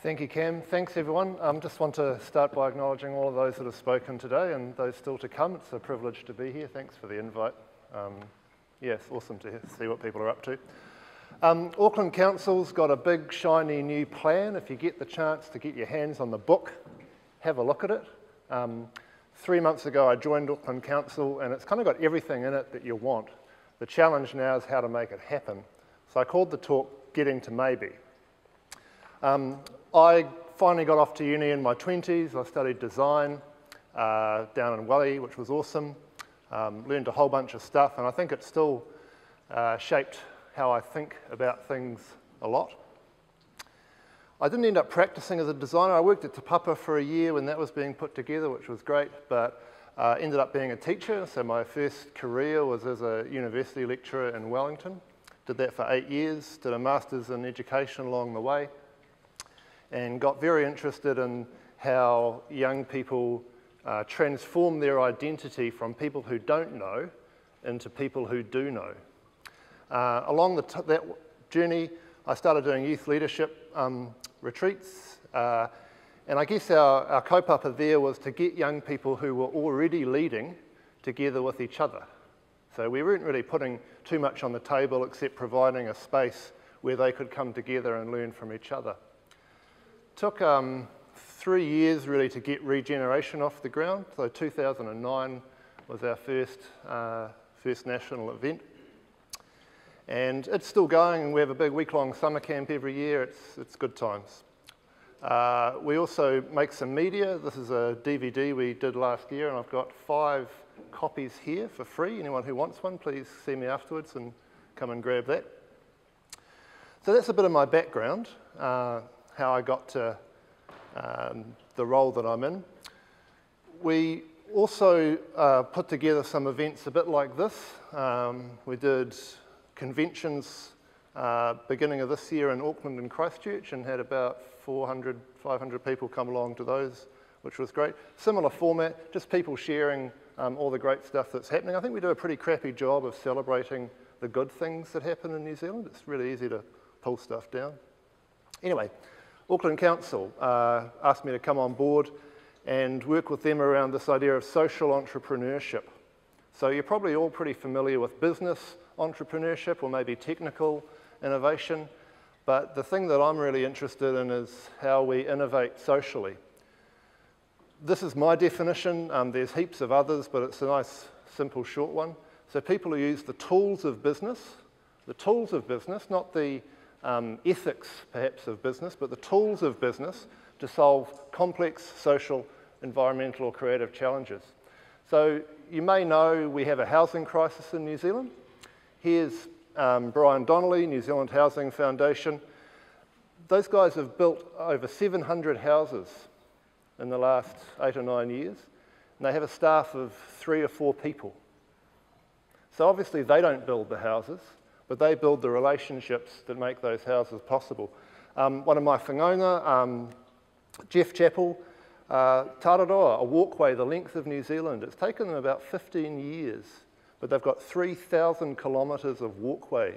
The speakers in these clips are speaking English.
Thank you, Cam. Thanks, everyone. Just want to start by acknowledging all of those that have spoken today and those still to come. It's a privilege to be here. Thanks for the invite. Yeah, it's awesome to see what people are up to. Auckland Council's got a big, shiny new plan. If you get the chance to get your hands on the book, have a look at it. 3 months ago, I joined Auckland Council, and it's kind of got everything in it that you want. The challenge now is how to make it happen. So I called the talk, Getting to Maybe. I finally got off to uni in my 20s. I studied design down in Wally, which was awesome. Learned a whole bunch of stuff, and I think it still shaped how I think about things a lot. I didn't end up practicing as a designer. I worked at Te Papa for a year when that was being put together, which was great, but ended up being a teacher. So my first career was as a university lecturer in Wellington. Did that for 8 years, did a master's in education along the way, and got very interested in how young people transform their identity from people who don't know into people who do know. Along that journey, I started doing youth leadership retreats, and I guess our kaupapa there was to get young people who were already leading together with each other. So we weren't really putting too much on the table except providing a space where they could come together and learn from each other. Took 3 years really to get regeneration off the ground. So 2009 was our first national event. And it's still going, and we have a big week-long summer camp every year. It's good times. We also make some media. This is a DVD we did last year, and I've got 5 copies here for free. Anyone who wants one, please see me afterwards and come and grab that. So that's a bit of my background, how I got to the role that I'm in. We also put together some events a bit like this. We did conventions beginning of this year in Auckland and Christchurch and had about 400, 500 people come along to those, which was great. Similar format, just people sharing all the great stuff that's happening. I think we do a pretty crappy job of celebrating the good things that happen in New Zealand. It's really easy to pull stuff down. Anyway, Auckland Council asked me to come on board and work with them around this idea of social entrepreneurship. So you're probably all pretty familiar with business entrepreneurship or maybe technical innovation, but the thing that I'm really interested in is how we innovate socially. This is my definition. There's heaps of others, but it's a nice, simple, short one. So people who use the tools of business, not the ethics, perhaps, of business, but the tools of business to solve complex social, environmental, or creative challenges. So you may know we have a housing crisis in New Zealand. Here's Brian Donnelly, New Zealand Housing Foundation. Those guys have built over 700 houses in the last 8 or 9 years, and they have a staff of 3 or 4 people. So obviously they don't build the houses, but they build the relationships that make those houses possible. One of my whangaunga, Jeff Chappell, Tararoa, a walkway the length of New Zealand. It's taken them about 15 years, but they've got 3,000 kilometres of walkway,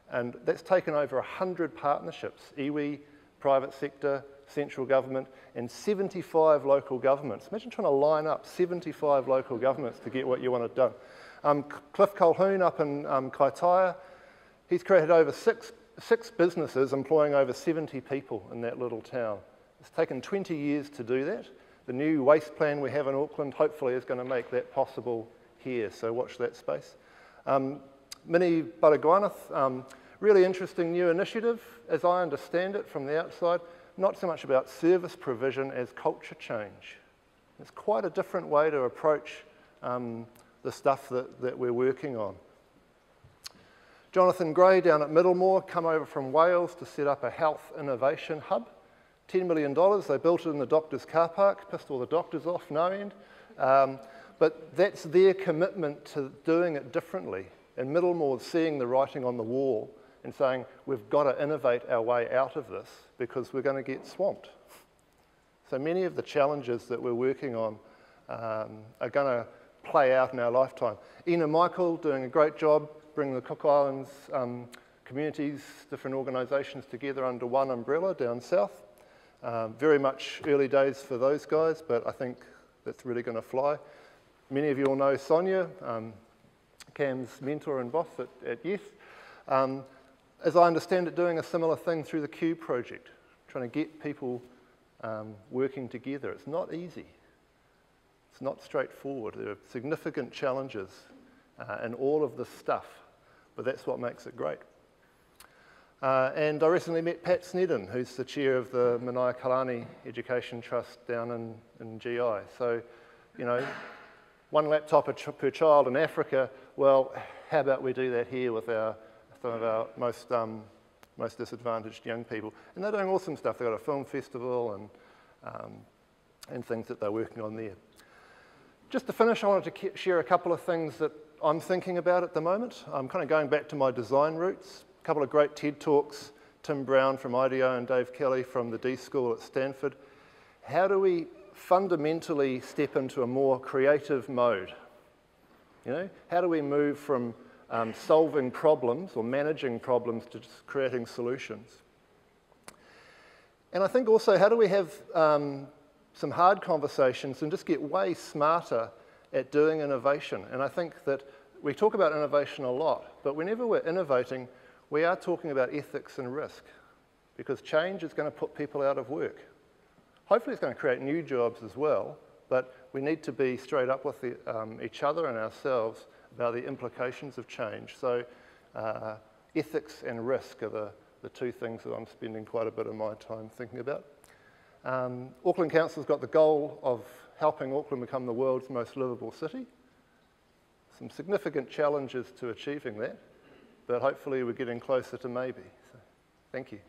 and that's taken over 100 partnerships, iwi, private sector, central government, and 75 local governments. Imagine trying to line up 75 local governments to get what you want done. Cliff Colquhoun up in Kaitaia, he's created over six businesses employing over 70 people in that little town. It's taken 20 years to do that. The new waste plan we have in Auckland hopefully is going to make that possible here, so watch that space. Mini Baragwanath, really interesting new initiative, as I understand it from the outside, not so much about service provision as culture change. It's quite a different way to approach the stuff that we're working on. Jonathan Gray down at Middlemore, come over from Wales to set up a health innovation hub. $10 million, they built it in the doctor's car park, pissed all the doctors off, no end. But that's their commitment to doing it differently. And Middlemore seeing the writing on the wall and saying, we've got to innovate our way out of this because we're going to get swamped. So many of the challenges that we're working on are going to play out in our lifetime. Ina Michael doing a great job bringing the Cook Islands communities, different organisations together under one umbrella down south. Very much early days for those guys, but I think that's really going to fly. Many of you all know Sonia, Cam's mentor and boss at Youth. As I understand it, doing a similar thing through the Cube project, trying to get people working together. It's not easy. It's not straightforward. There are significant challenges in all of this stuff, but that's what makes it great. And I recently met Pat Snedden, who's the chair of the Manaia Education Trust down in GI. So, you know, one laptop per child in Africa, well, how about we do that here with some of our most disadvantaged young people? And they're doing awesome stuff. They've got a film festival and things that they're working on there. Just to finish, I wanted to share a couple of things that I'm thinking about at the moment. I'm kind of going back to my design roots. A couple of great TED Talks, Tim Brown from IDEO and Dave Kelly from the D School at Stanford. How do we fundamentally step into a more creative mode? You know, how do we move from solving problems or managing problems to just creating solutions? And I think also, how do we have some hard conversations and just get way smarter at doing innovation? And I think that we talk about innovation a lot, but whenever we're innovating, we are talking about ethics and risk, because change is going to put people out of work. Hopefully it's going to create new jobs as well, but we need to be straight up with each other and ourselves about the implications of change. So ethics and risk are the two things that I'm spending quite a bit of my time thinking about. Auckland Council's got the goal of helping Auckland become the world's most livable city. Some significant challenges to achieving that, but hopefully we're getting closer to maybe. So, thank you.